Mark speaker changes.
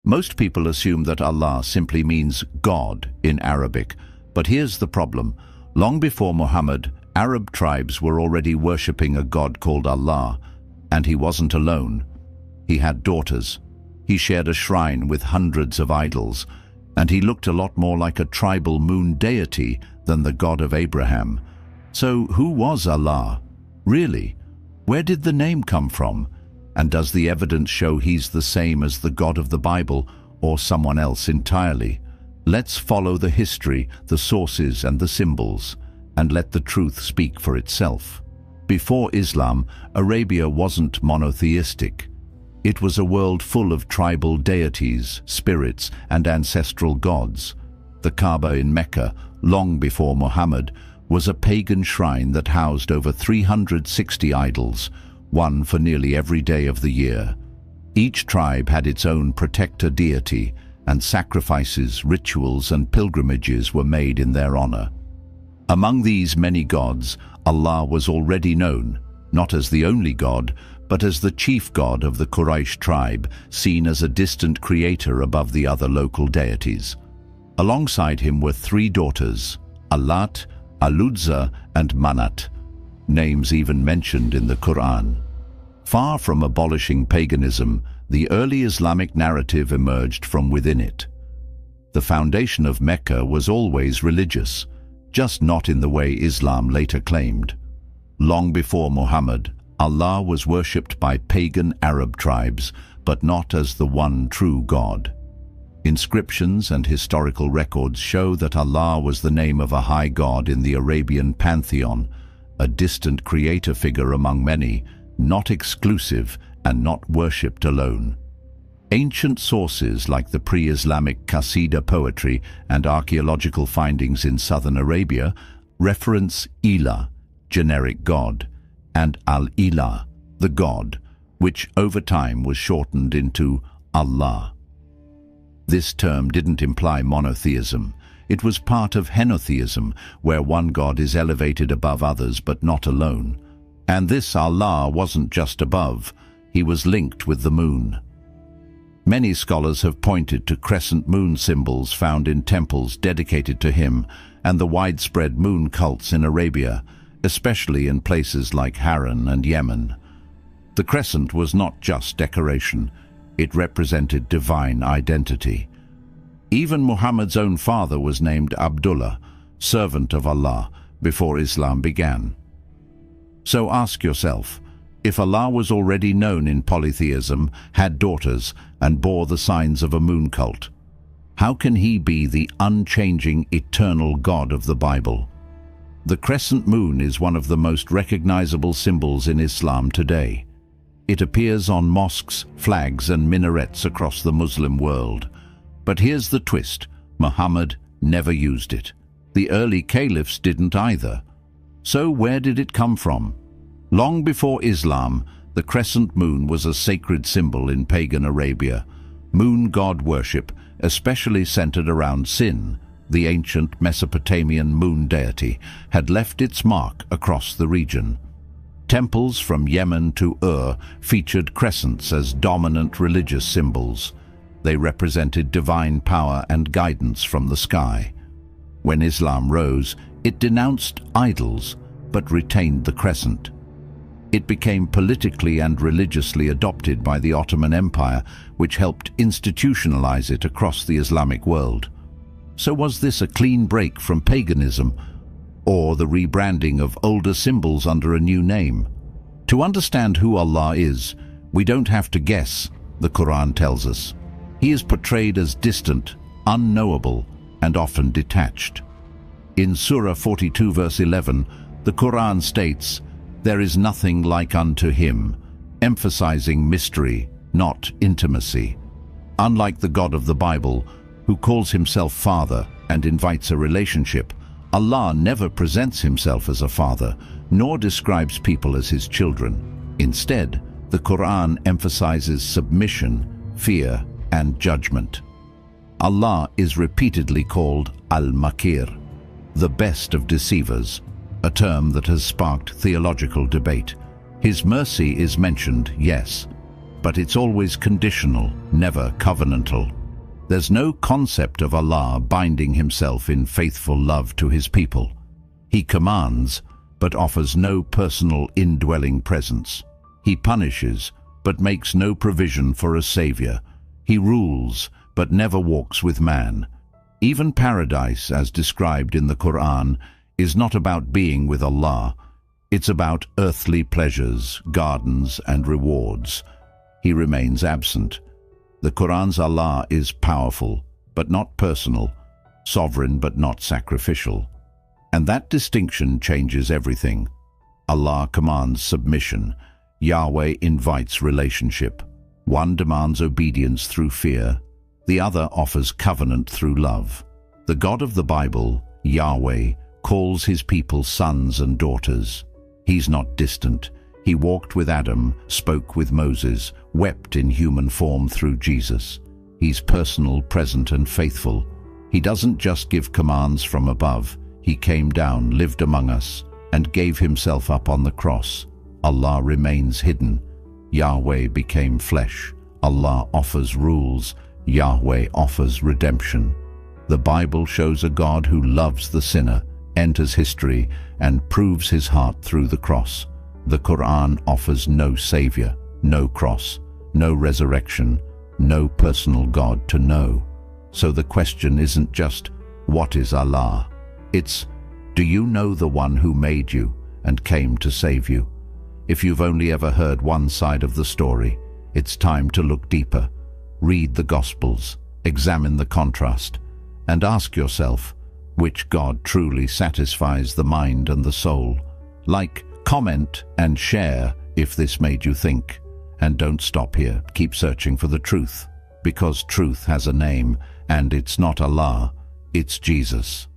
Speaker 1: Most people assume that Allah simply means God in Arabic, but here's the problem. Long before Muhammad, Arab tribes were already worshipping a god called Allah, and he wasn't alone. He had daughters. He shared a shrine with hundreds of idols, and he looked a lot more like a tribal moon deity than the God of Abraham. So who was Allah? Really? Where did the name come from? And does the evidence show he's the same as the God of the Bible or someone else entirely? Let's follow the history, the sources and the symbols, and let the truth speak for itself. Before Islam, Arabia wasn't monotheistic. It was a world full of tribal deities, spirits and ancestral gods. The Kaaba in Mecca, long before Muhammad, was a pagan shrine that housed over 360 idols, one for nearly every day of the year. Each tribe had its own protector deity, and sacrifices, rituals and pilgrimages were made in their honor. Among these many gods, Allah was already known, not as the only god, but as the chief god of the Quraysh tribe, seen as a distant creator above the other local deities. Alongside him were three daughters, Allat, Al-Uzza and Manat, names even mentioned in the Quran. Far from abolishing paganism, the early Islamic narrative emerged from within it. The foundation of Mecca was always religious, just not in the way Islam later claimed. Long before Muhammad, Allah was worshipped by pagan Arab tribes, but not as the one true God. Inscriptions and historical records show that Allah was the name of a high god in the Arabian pantheon, a distant creator figure among many, not exclusive and not worshipped alone. Ancient sources like the pre-Islamic Qasida poetry and archaeological findings in southern Arabia reference Ilah, generic god, and Al-Ilah, the god, which over time was shortened into Allah. This term didn't imply monotheism. It was part of henotheism, where one god is elevated above others but not alone. And this Allah wasn't just above, he was linked with the moon. Many scholars have pointed to crescent moon symbols found in temples dedicated to him and the widespread moon cults in Arabia, especially in places like Haran and Yemen. The crescent was not just decoration, it represented divine identity. Even Muhammad's own father was named Abdullah, servant of Allah, before Islam began. So ask yourself, if Allah was already known in polytheism, had daughters, and bore the signs of a moon cult, how can he be the unchanging, eternal God of the Bible? The crescent moon is one of the most recognizable symbols in Islam today. It appears on mosques, flags and minarets across the Muslim world. But here's the twist, Muhammad never used it. The early caliphs didn't either. So where did it come from? Long before Islam, the crescent moon was a sacred symbol in pagan Arabia. Moon god worship, especially centered around Sin, the ancient Mesopotamian moon deity, had left its mark across the region. Temples from Yemen to Ur featured crescents as dominant religious symbols. They represented divine power and guidance from the sky. When Islam rose, it denounced idols, but retained the crescent. It became politically and religiously adopted by the Ottoman Empire, which helped institutionalize it across the Islamic world. So was this a clean break from paganism, or the rebranding of older symbols under a new name? To understand who Allah is, we don't have to guess, the Quran tells us. He is portrayed as distant, unknowable, and often detached. In Surah 42 verse 11, the Quran states, "There is nothing like unto him," emphasizing mystery, not intimacy. Unlike the God of the Bible, who calls himself Father and invites a relationship, Allah never presents himself as a father, nor describes people as his children. Instead, the Quran emphasizes submission, fear, and judgment. Allah is repeatedly called Al-Makir, the best of deceivers, a term that has sparked theological debate. His mercy is mentioned, yes, but it's always conditional, never covenantal. There's no concept of Allah binding himself in faithful love to his people. He commands, but offers no personal indwelling presence. He punishes, but makes no provision for a savior. He rules, but never walks with man. Even paradise, as described in the Quran, is not about being with Allah. It's about earthly pleasures, gardens, and rewards. He remains absent. The Quran's Allah is powerful, but not personal, sovereign but not sacrificial. And that distinction changes everything. Allah commands submission. Yahweh invites relationship. One demands obedience through fear. The other offers covenant through love. The God of the Bible, Yahweh, calls his people sons and daughters. He's not distant. He walked with Adam, spoke with Moses, wept in human form through Jesus. He's personal, present, and faithful. He doesn't just give commands from above. He came down, lived among us, and gave himself up on the cross. Allah remains hidden. Yahweh became flesh. Allah offers rules. Yahweh offers redemption. The Bible shows a God who loves the sinner, enters history, and proves his heart through the cross. The Quran offers no savior, no cross, no resurrection, no personal God to know. So the question isn't just, what is Allah? It's, do you know the one who made you and came to save you? If you've only ever heard one side of the story, it's time to look deeper. Read the Gospels, examine the contrast, and ask yourself, which God truly satisfies the mind and the soul? Like, comment, and share if this made you think. And don't stop here. Keep searching for the truth, because truth has a name, and it's not Allah, it's Jesus.